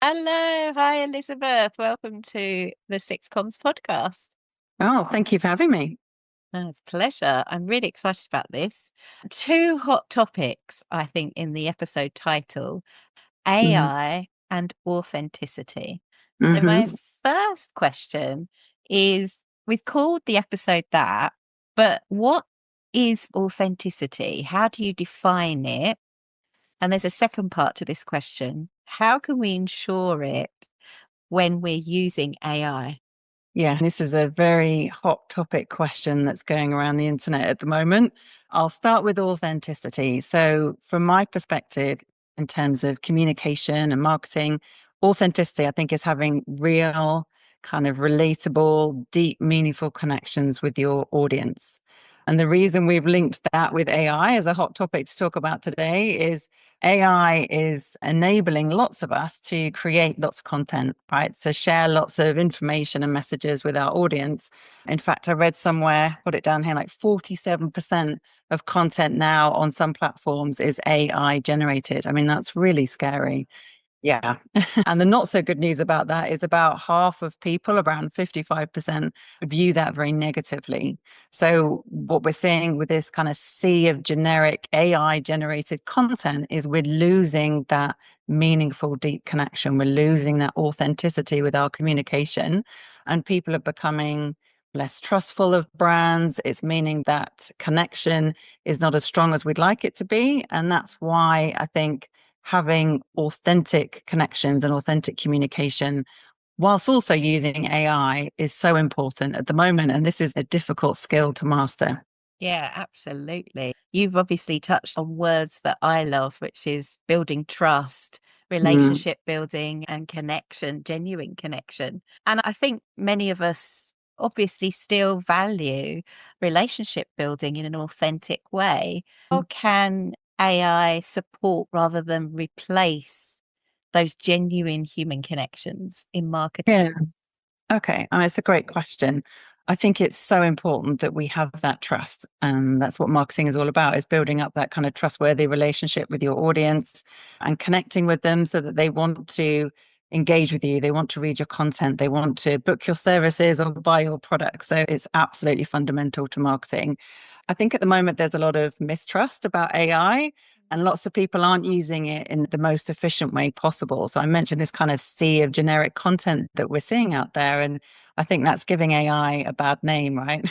Hello. Hi, Elizabeth. Welcome to the Six Comms podcast. Oh, thank you for having me. It's a pleasure. I'm really excited about this. Two hot topics, I think, in the episode title, Mm-hmm. AI and authenticity. So, Mm-hmm. my first question is we've called the episode that, but what is authenticity? How do you define it? And there's a second part to this question. How can we ensure it when we're using AI? Yeah, this is a very hot topic question that's going around the internet at the moment. I'll start with authenticity. So, from my perspective, in terms of communication and marketing, authenticity, I think, is having real, kind of relatable, deep, meaningful connections with your audience. And the reason we've linked that with AI as a hot topic to talk about today is AI is enabling lots of us to create lots of content, right? To share lots of information and messages with our audience. In fact, I read somewhere, put it down here, like 47% of content now on some platforms is AI generated. I mean, that's really scary. Yeah. And the not so good news about that is about half of people, around 55%, view that very negatively. So, what we're seeing with this kind of sea of generic AI generated content is we're losing that meaningful, deep connection. We're losing that authenticity with our communication, and people are becoming less trustful of brands. It's meaning that connection is not as strong as we'd like it to be. And that's why I think having authentic connections and authentic communication whilst also using AI is so important at the moment. And this is a difficult skill to master. Yeah, absolutely. You've obviously touched on words that I love, which is building trust, Mm. relationship building, and connection, genuine connection. And I think many of us obviously still value relationship building in an authentic way. How can AI support rather than replace those genuine human connections in Yeah. marketing? Okay. It's a great question. I think it's so important that we have that trust. And that's what marketing is all about, is building up that kind of trustworthy relationship with your audience and connecting with them so that they want to engage with you. They want to read your content. They want to book your services or buy your products. So it's absolutely fundamental to marketing. I think at the moment there's a lot of mistrust about AI and lots of people aren't using it in the most efficient way possible. So I mentioned this kind of sea of generic content that we're seeing out there. And I think that's giving AI a bad name, right?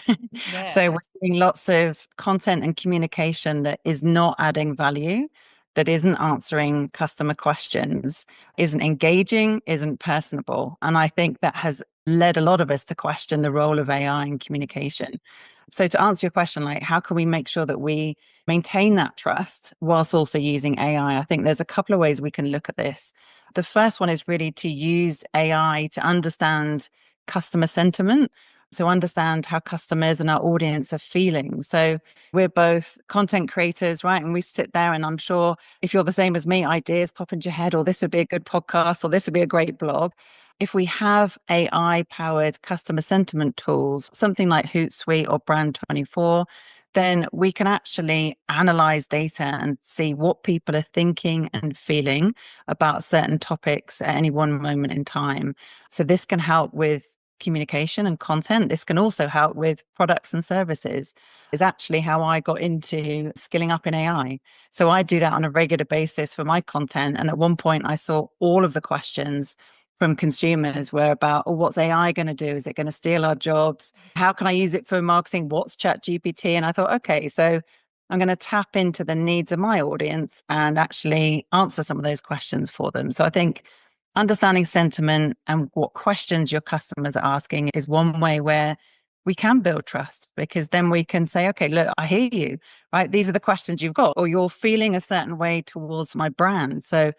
So Yeah. we're seeing lots of content and communication that is not adding value, that isn't answering customer questions, isn't engaging, isn't personable. And I think that has led a lot of us to question the role of AI in communication. So to answer your question, like how can we make sure that we maintain that trust whilst also using AI? I think there's a couple of ways we can look at this. The first one is really to use AI to understand customer sentiment. So understand how customers and our audience are feeling. So we're both content creators, right? And we sit there and I'm sure if you're the same as me, ideas pop into your head, or this would be a good podcast, or this would be a great blog. If we have AI powered customer sentiment tools, something like Hootsuite or Brand24, then we can actually analyze data and see what people are thinking and feeling about certain topics at any one moment in time. So this can help with communication and content. This can also help with products and services. Is actually how I got into skilling up in AI. So I do that on a regular basis for my content. And at one point I saw all of the questions from consumers were about, oh, what's AI going to do? Is it going to steal our jobs? How can I use it for marketing? What's Chat GPT? And I thought, okay, so I'm going to tap into the needs of my audience and actually answer some of those questions for them. So I think understanding sentiment and what questions your customers are asking is one way where we can build trust, because then we can say, okay, look, I hear you, right? These are the questions you've got, or you're feeling a certain way towards my brand. So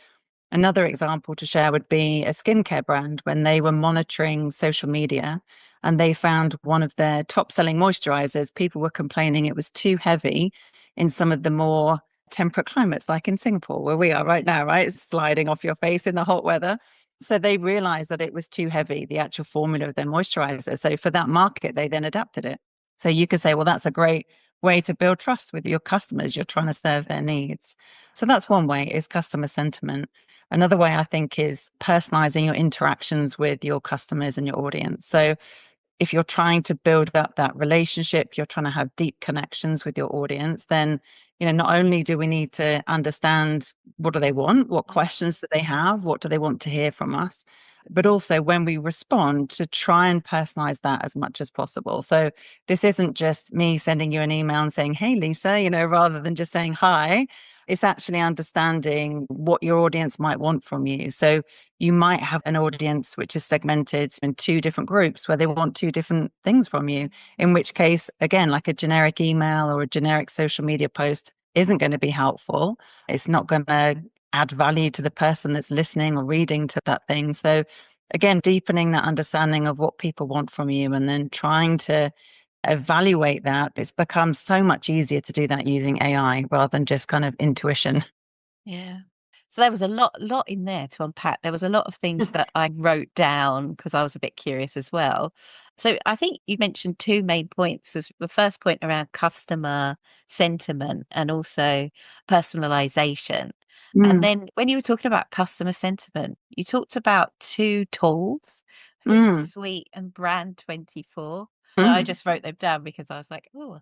another example to share would be a skincare brand when they were monitoring social media and they found one of their top selling moisturizers. People were complaining it was too heavy in some of the more temperate climates, like in Singapore, where we are right now, right? It's sliding off your face in the hot weather. So they realized that it was too heavy, the actual formula of their moisturizer. So for that market, they then adapted it. So you could say, well, that's a great way to build trust with your customers. You're trying to serve their needs. So that's one way, is customer sentiment. Another way I think is personalizing your interactions with your customers and your audience. So if you're trying to build up that relationship, you're trying to have deep connections with your audience, then, not only do we need to understand what do they want, what questions do they have, what do they want to hear from us, but also when we respond to try and personalize that as much as possible. So this isn't just me sending you an email and saying, hey, Lisa, rather than just saying hi. It's actually understanding what your audience might want from you. So you might have an audience which is segmented in two different groups where they want two different things from you, in which case, again, like a generic email or a generic social media post isn't going to be helpful. It's not going to add value to the person that's listening or reading to that thing. So, again, deepening that understanding of what people want from you and then trying to evaluate that, it's become so much easier to do that using AI rather than just kind of intuition. Yeah. So there was a lot in there to unpack. There was a lot of things that I wrote down because I was a bit curious as well. So I think you mentioned two main points. There's the first point around customer sentiment and also personalization. And Mm, then when you were talking about customer sentiment, you talked about two tools, mm, Hootsuite and Brand 24. And I mm. just wrote them down because I was like, oh,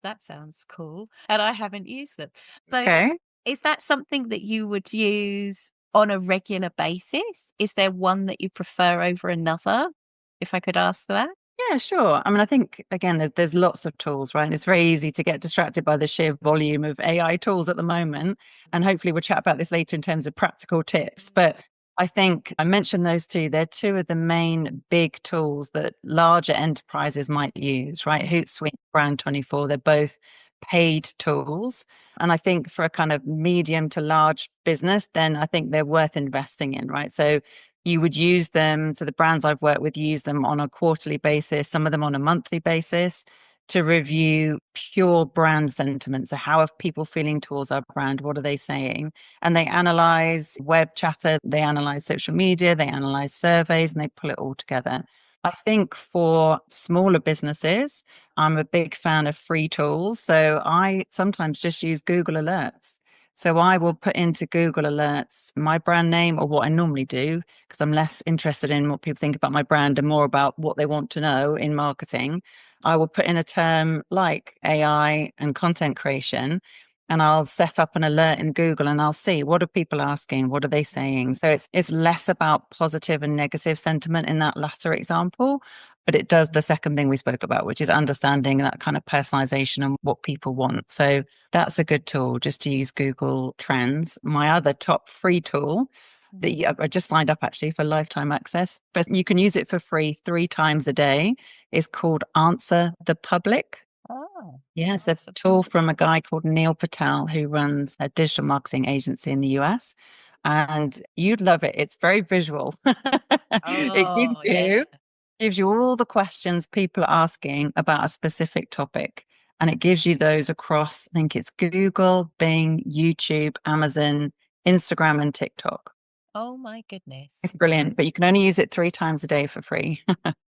that sounds cool. And I haven't used them. So Okay. is that something that you would use on a regular basis? Is there one that you prefer over another? If I could ask that? Yeah, sure. I mean, I think again, there's lots of tools, right? And it's very easy to get distracted by the sheer volume of AI tools at the moment. And hopefully, we'll chat about this later in terms of practical tips. But I think I mentioned those two. They're two of the main big tools that larger enterprises might use, right? Hootsuite, Brand 24, they're both paid tools. And I think for a kind of medium to large business, then I think they're worth investing in, right? So you would use them. So the brands I've worked with use them on a quarterly basis, some of them on a monthly basis to review pure brand sentiment. So how are people feeling towards our brand? What are they saying? And they analyze web chatter, they analyze social media, they analyze surveys, and they pull it all together. I think for smaller businesses, I'm a big fan of free tools. So I sometimes just use Google Alerts. So I will put into Google Alerts my brand name or what I normally do, because I'm less interested in what people think about my brand and more about what they want to know in marketing. I will put in a term like AI and content creation, and I'll set up an alert in Google and I'll see what are people asking, what are they saying. So it's less about positive and negative sentiment in that latter example, but it does the second thing we spoke about, which is understanding that kind of personalization and what people want. So that's a good tool just to use Google Trends. My other top free tool that I just signed up actually for lifetime access, but you can use it for free 3 times a day, is called Answer the Public. Oh, Yes, a answer tool from a guy called Neil Patel, who runs a digital marketing agency in the US. And you'd love it. It's very visual. It Oh, yeah. gives you all the questions people are asking about a specific topic. And it gives you those across, I think it's Google, Bing, YouTube, Amazon, Instagram, and TikTok. Oh my goodness. It's brilliant, but you can only use it 3 times a day for free.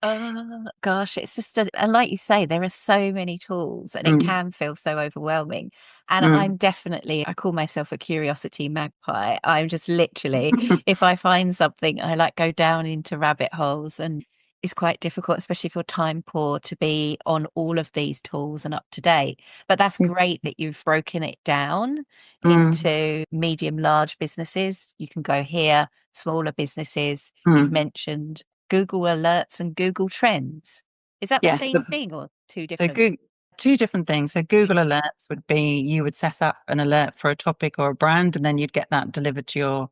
Oh gosh, it's just and like you say, there are so many tools and it Mm, can feel so overwhelming. And mm. I'm definitely, I call myself a curiosity magpie. I'm just literally, if I find something, I like go down into rabbit holes and it's quite difficult, especially if you're time poor, to be on all of these tools and up to date. But that's great that you've broken it down Mm, into medium, large businesses. You can go here, smaller businesses. You've mm. mentioned Google Alerts and Google Trends. Is that the Yeah. same thing or two So different? Google, two different things. So Google Alerts would be you would set up an alert for a topic or a brand, and then you'd get that delivered to your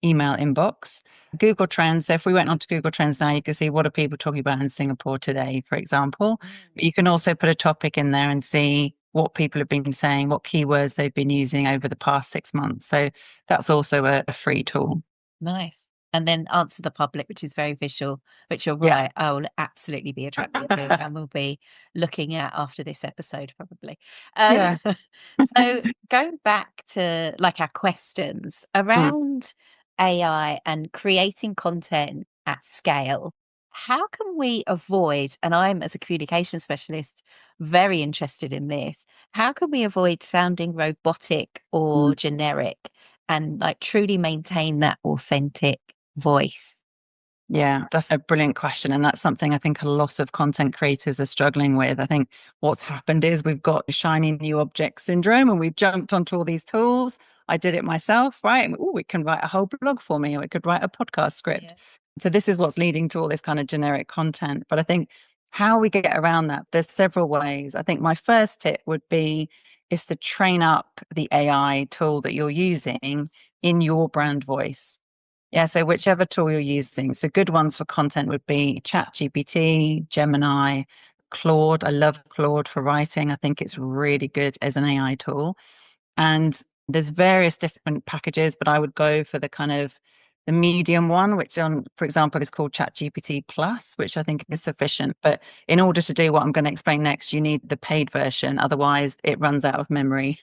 email inbox. Google Trends. So if we went onto Google Trends now, you can see what are people talking about in Singapore today, for example. But you can also put a topic in there and see what people have been saying, what keywords they've been using over the past 6 months. So that's also a free tool. Nice. And then Answer the Public, which is very visual, which you're Yeah. right, I will absolutely be attracted to and will be looking at after this episode, probably. Um, Yeah. so going back to like our questions Mm, around AI and creating content at scale, how can we avoid, and I'm as a communication specialist, very interested in this, how can we avoid sounding robotic or mm, generic? and like truly maintain that authentic voice? Yeah, that's a brilliant question. And that's something I think a lot of content creators are struggling with. I think what's happened is we've got shiny new object syndrome and we've jumped onto all these tools. I did it myself, right? Oh, it can write a whole blog for me, or it could write a podcast script. Yeah. So this is what's leading to all this kind of generic content. But I think how we get around that, there's several ways. I think my first tip would be is to train up the AI tool that you're using in your brand voice. Yeah, so whichever tool you're using. So good ones for content would be ChatGPT, Gemini, Claude. I love Claude for writing. I think it's really good as an AI tool. And there's various different packages, but I would go for the kind of the medium one, which for example, is called ChatGPT Plus, which I think is sufficient. But in order to do what I'm going to explain next, you need the paid version. Otherwise, it runs out of memory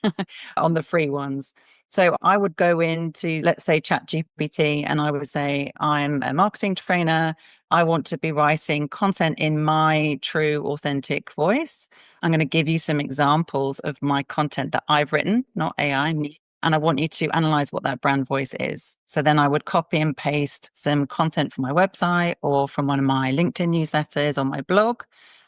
on the free ones. So I would go into, let's say, ChatGPT, and I would say, I'm a marketing trainer. I want to be writing content in my true, authentic voice. I'm going to give you some examples of my content that I've written, not AI, me. And I want you to analyze what that brand voice is. So then I would copy and paste some content from my website or from one of my LinkedIn newsletters or my blog.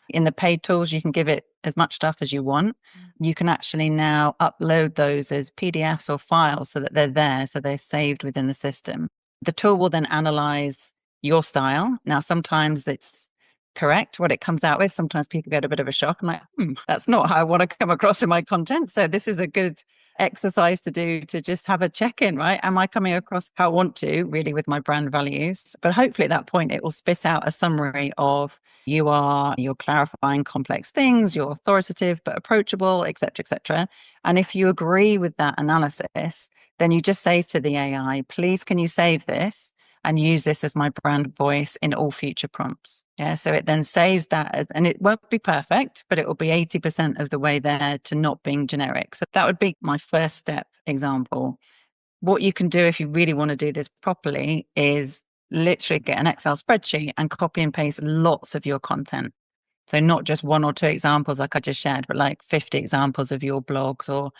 In the paid tools, you can give it as much stuff as you want. You can actually now upload those as PDFs or files so that they're there, so they're saved within the system. The tool will then analyze your style. Now, sometimes it's correct what it comes out with. Sometimes people get a bit of a shock. I'm like, that's not how I want to come across in my content. So this is a good exercise to do to just have a check-in, right? Am I coming across how I want to, really, with my brand values? But hopefully at that point it will spit out a summary of you're clarifying complex things, you're authoritative but approachable, etc., etc. And if you agree with that analysis, then you just say to the AI, please, can you save this and use this as my brand voice in all future prompts? Yeah. So it then saves that, and it won't be perfect, but it will be 80% of the way there to not being generic. So that would be my first step example. What you can do if you really want to do this properly is literally get an Excel spreadsheet and copy and paste lots of your content. So not just one or two examples like I just shared, but like 50 examples of your blogs or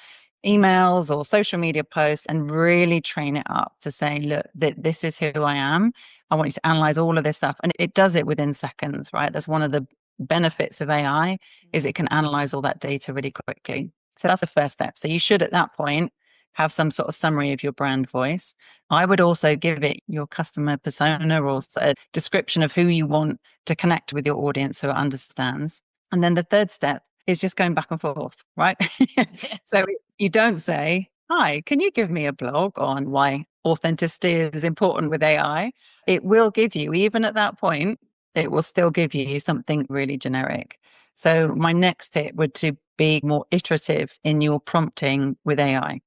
emails or social media posts, and really train it up to say, look, this is who I am. I want you to analyze all of this stuff. And it does it within seconds, right? That's one of the benefits of AI is it can analyze all that data really quickly. So that's the first step. So you should at that point have some sort of summary of your brand voice. I would also give it your customer persona or a description of who you want to connect with your audience so it understands. And then the third step is just going back and forth, right? So you don't say, hi, can you give me a blog on why authenticity is important with AI? It will give you, even at that point, it will still give you something really generic. So my next tip would to be more iterative in your prompting with AI.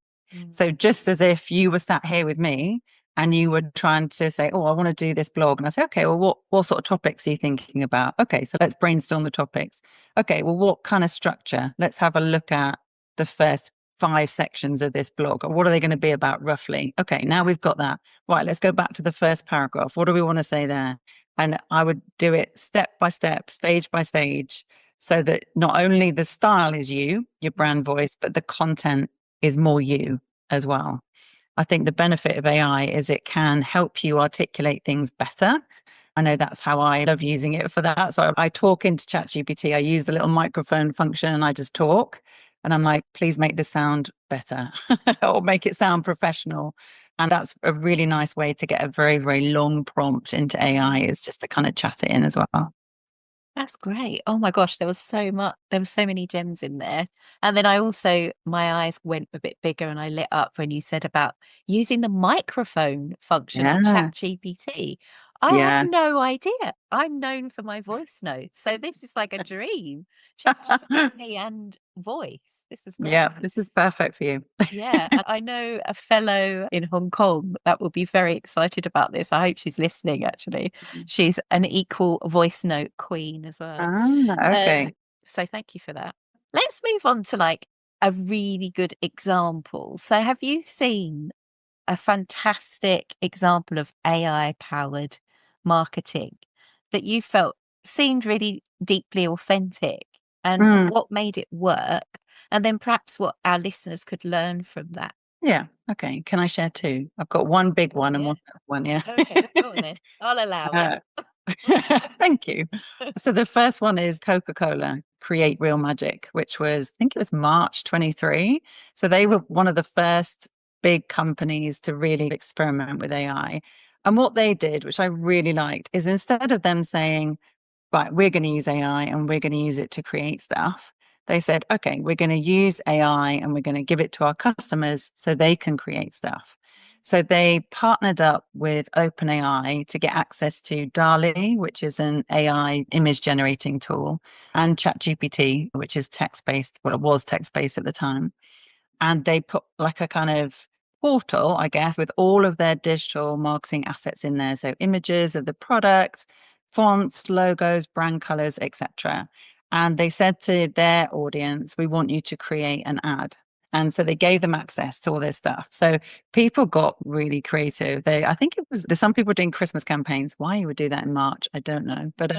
So just as if you were sat here with me and you were trying to say, oh, I want to do this blog. And I say, okay, well, what sort of topics are you thinking about? Okay, so let's brainstorm the topics. Okay, well, what kind of structure? Let's have a look at the first 5 sections of this blog. What are they going to be about roughly? Okay, now we've got that. Right, let's go back to the first paragraph. What do we want to say there? And I would do it step by step, stage by stage, so that not only the style is you, your brand voice, but the content is more you as well. I think the benefit of AI is it can help you articulate things better. I know that's how I love using it for that. So I talk into ChatGPT, I use the little microphone function and I just talk. And I'm like, please make this sound better or make it sound professional. And that's a really nice way to get a very, very long prompt into AI, is just to kind of chat it in as well. That's great. Oh my gosh, there was so many gems in there. And then I also, my eyes went a bit bigger and I lit up when you said about using the microphone function on Yeah. ChatGPT. I had Yeah. no idea. I'm known for my voice notes. So this is like a dream. ChatGPT and voice. This is great. Yeah. This is perfect for you. Yeah, and I know a fellow in Hong Kong that will be very excited about this. I hope she's listening, actually. She's an equal voice note queen as well. Ah, Um, okay. so thank you for that. Let's move on to like a really good example. So have you seen a fantastic example of AI powered marketing that you felt seemed really deeply authentic, and Mm. what made it work? And then perhaps what our listeners could learn from that. Yeah. Okay. Can I share two? I've got one big Oh, one and yeah. one little one. Yeah. Okay, go on then. I'll allow it. Uh, Thank you. So the first one is Coca-Cola Create Real Magic, which was, I think it was March 23. So they were one of the first big companies to really experiment with AI. And what they did, which I really liked, is instead of them saying, right, we're going to use AI and we're going to use it to create stuff. They said, okay, we're going to use AI and we're going to give it to our customers so they can create stuff. So they partnered up with OpenAI to get access to DALI, which is an AI image generating tool, and ChatGPT, which is text based. Well, it was text based at the time, and they put like a kind of portal, I guess, with all of their digital marketing assets in there. So images of the product, fonts, logos, brand colors, etc. And they said to their audience, we want you to create an ad. And so they gave them access to all this stuff. So people got really creative. I think it was, there's some people doing Christmas campaigns. Why you would do that in March, I don't know. But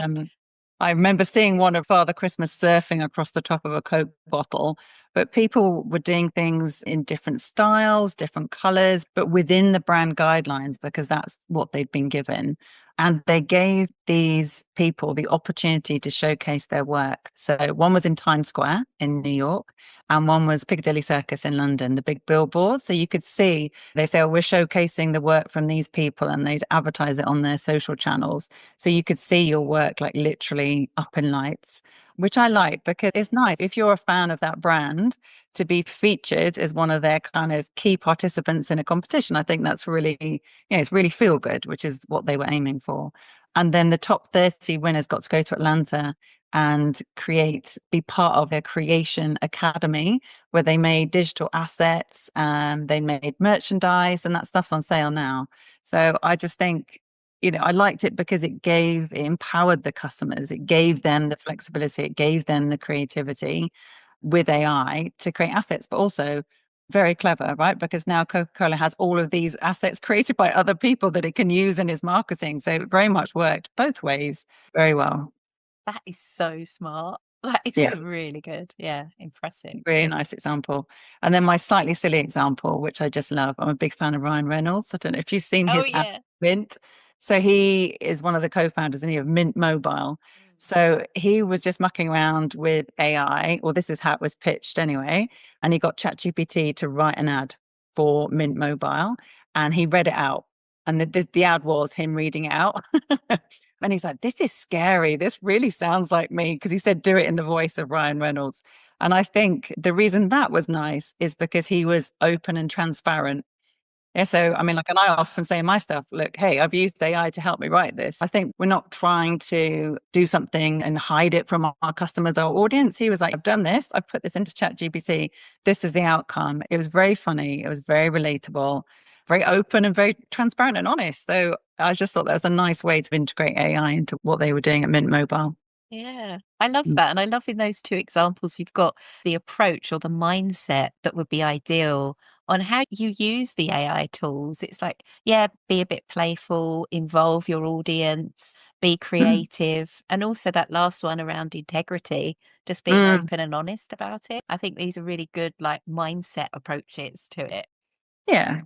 I remember seeing one of Father Christmas surfing across the top of a Coke bottle, but people were doing things in different styles, different colors, but within the brand guidelines because that's what they'd been given. And they gave these people the opportunity to showcase their work. So one was in Times Square in New York, and one was Piccadilly Circus in London, the big billboards. So you could see, they say, oh, we're showcasing the work from these people, and they'd advertise it on their social channels. So you could see your work like literally up in lights, which I like because it's nice if you're a fan of that brand to be featured as one of their kind of key participants in a competition. I think that's really, it's really feel good, which is what they were aiming for. And then the top 30 winners got to go to Atlanta and be part of a creation academy where they made digital assets, they made merchandise, and that stuff's on sale now. So I just think, I liked it because it empowered the customers. It gave them the flexibility. It gave them the creativity with AI to create assets, but also very clever, right? Because now Coca-Cola has all of these assets created by other people that it can use in its marketing. So it very much worked both ways very well. That is so smart. That is Yeah. really good. Yeah, impressive. Really nice example. And then my slightly silly example, which I just love. I'm a big fan of Ryan Reynolds. I don't know if you've seen Oh, his app, yeah. Mint. So he is one of the co-founders of Mint Mobile. So he was just mucking around with AI, or this is how it was pitched anyway. And he got ChatGPT to write an ad for Mint Mobile, and he read it out. And the ad was him reading it out. And he's like, this is scary. This really sounds like me. Because he said, do it in the voice of Ryan Reynolds. And I think the reason that was nice is because he was open and transparent. Yeah, so I mean, like, and I often say in my stuff, look, hey, I've used AI to help me write this. I think we're not trying to do something and hide it from our customers, our audience. He was like, I've done this, I've put this into ChatGPT. This is the outcome. It was very funny, it was very relatable, very open and very transparent and honest. So I just thought that was a nice way to integrate AI into what they were doing at Mint Mobile. Yeah, I love that. And I love in those two examples, you've got the approach or the mindset that would be ideal on how you use the AI tools. It's like, yeah, be a bit playful, involve your audience, be Mm. creative. And also that last one around integrity, just being Mm. open and honest about it. I think these are really good, like, mindset approaches to it. Yeah.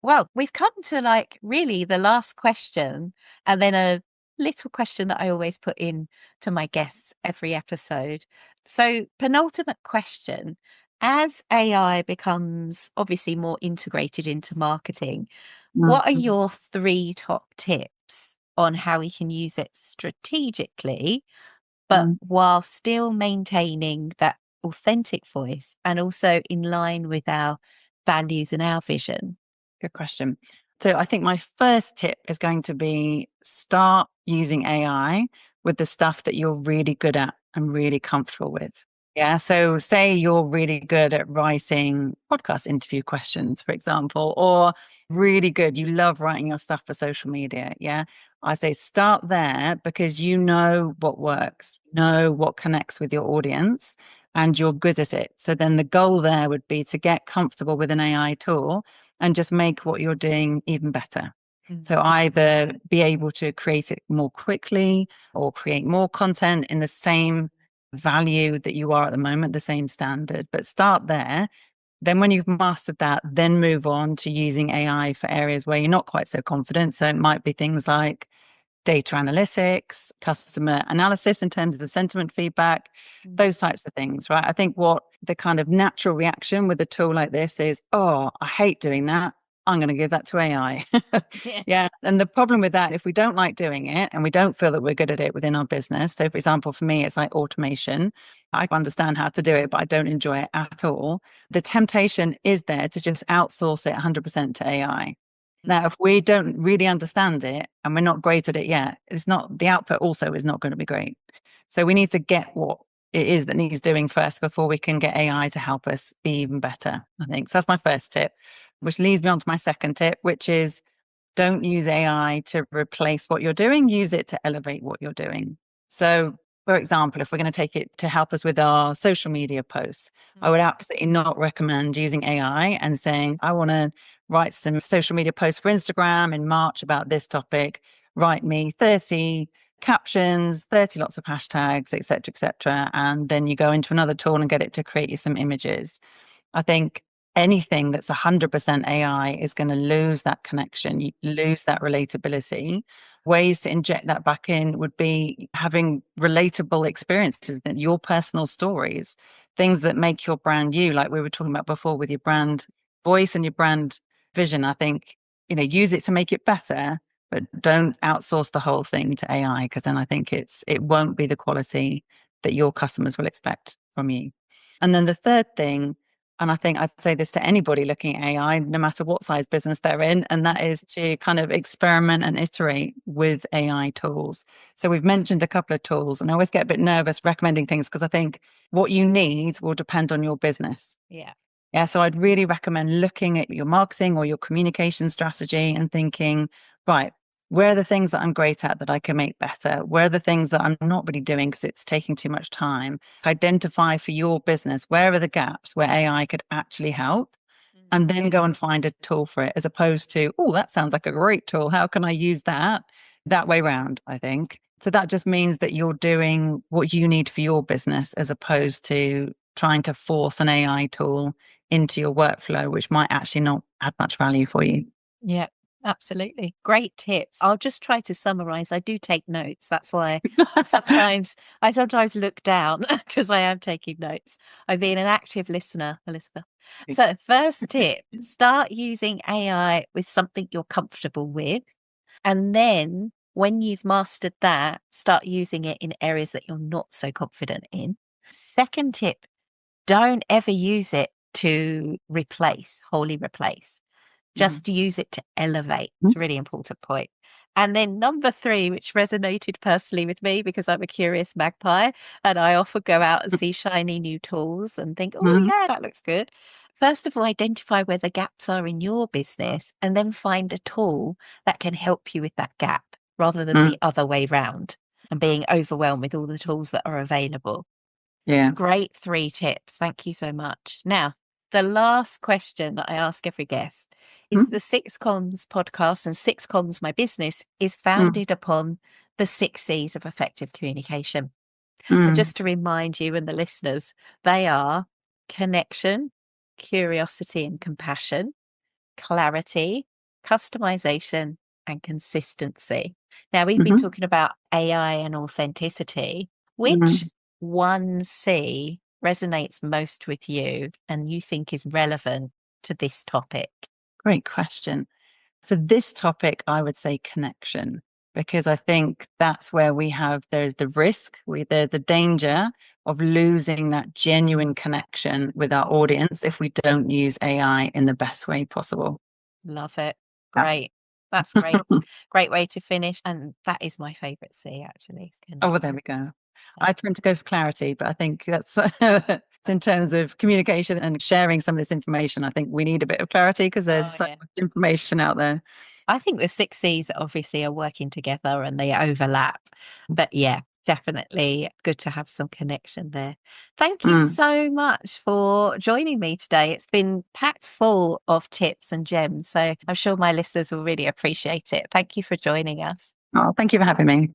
Well, we've come to like really the last question and then a little question that I always put in to my guests every episode. So, penultimate question. As AI becomes obviously more integrated into marketing, what are Mm. your three top tips on how we can use it strategically, but Mm. while still maintaining that authentic voice and also in line with our values and our vision? Good question. So I think my first tip is going to be start using AI with the stuff that you're really good at and really comfortable with. Yeah. So say you're really good at writing podcast interview questions, for example, or really good, you love writing your stuff for social media. Yeah. I say start there because you know what works, know what connects with your audience, and you're good at it. So then the goal there would be to get comfortable with an AI tool and just make what you're doing even better. Mm. So either be able to create it more quickly or create more content in the same value that you are at the moment, the same standard, but start there. Then when you've mastered that, then move on to using AI for areas where you're not quite so confident. So it might be things like data analytics, customer analysis in terms of sentiment feedback, those types of things, right? I think what the kind of natural reaction with a tool like this is, oh, I hate doing that. I'm going to give that to AI. Yeah. Yeah. And the problem with that, if we don't like doing it and we don't feel that we're good at it within our business. So, for example, for me, it's like automation. I understand how to do it, but I don't enjoy it at all. The temptation is there to just outsource it 100% to AI. Now, if we don't really understand it and we're not great at it yet, it's not the output also is not going to be great. So we need to get what it is that needs doing first before we can get AI to help us be even better, I think. So that's my first tip, which leads me on to my second tip, which is don't use AI to replace what you're doing, use it to elevate what you're doing. So, for example, if we're going to take it to help us with our social media posts, I would absolutely not recommend using AI and saying, I want to write some social media posts for Instagram in March about this topic. Write me 30 captions, 30 lots of hashtags, etc., etc. And then you go into another tool and get it to create you some images. I think anything that's 100% AI is going to lose that connection, you lose that relatability. Ways to inject that back in would be having relatable experiences, that your personal stories, things that make your brand you, like we were talking about before with your brand voice and your brand vision. I think, use it to make it better, but don't outsource the whole thing to AI, because then I think it won't be the quality that your customers will expect from you. And then the third thing, and I think I'd say this to anybody looking at AI, no matter what size business they're in, and that is to kind of experiment and iterate with AI tools. So we've mentioned a couple of tools, and I always get a bit nervous recommending things because I think what you need will depend on your business. Yeah. Yeah. So I'd really recommend looking at your marketing or your communication strategy and thinking, right, where are the things that I'm great at that I can make better? Where are the things that I'm not really doing because it's taking too much time? Identify for your business, where are the gaps where AI could actually help? And then go and find a tool for it, as opposed to, oh, that sounds like a great tool. How can I use that? That way round, I think. So that just means that you're doing what you need for your business, as opposed to trying to force an AI tool into your workflow, which might actually not add much value for you. Yeah, absolutely. Great tips. I'll just try to summarize. I do take notes. That's why I sometimes look down because I am taking notes. I've been an active listener, Elizabeth. So, first tip, start using AI with something you're comfortable with. And then when you've mastered that, start using it in areas that you're not so confident in. Second tip, don't ever use it to wholly replace. Just to use it to elevate. It's a really important point. And then number 3, which resonated personally with me because I'm a curious magpie and I often go out and see shiny new tools and think, oh, yeah, that looks good. First of all, identify where the gaps are in your business and then find a tool that can help you with that gap rather than the other way round and being overwhelmed with all the tools that are available. Yeah. Great 3 tips. Thank you so much. Now, the last question that I ask every guest is the Six Comms podcast, and Six Comms, my business, is founded upon the 6 C's of effective communication. And just to remind you and the listeners, they are connection, curiosity and compassion, clarity, customization, and consistency. Now, we've been talking about AI and authenticity. Which 1C resonates most with you and you think is relevant to this topic? Great question. For this topic, I would say connection, because I think that's where there's the risk, there's the danger of losing that genuine connection with our audience if we don't use AI in the best way possible. Love it. Yeah. Great. That's great. Great way to finish. And that is my favorite C, actually. Oh, well, there we go. So, I tend to go for clarity, but I think that's in terms of communication and sharing some of this information, I think we need a bit of clarity because there's so yeah. much information out there. I think the 6 C's obviously are working together and they overlap. But yeah, definitely good to have some connection there. Thank you so much for joining me today. It's been packed full of tips and gems. So I'm sure my listeners will really appreciate it. Thank you for joining us. Oh, thank you for having me.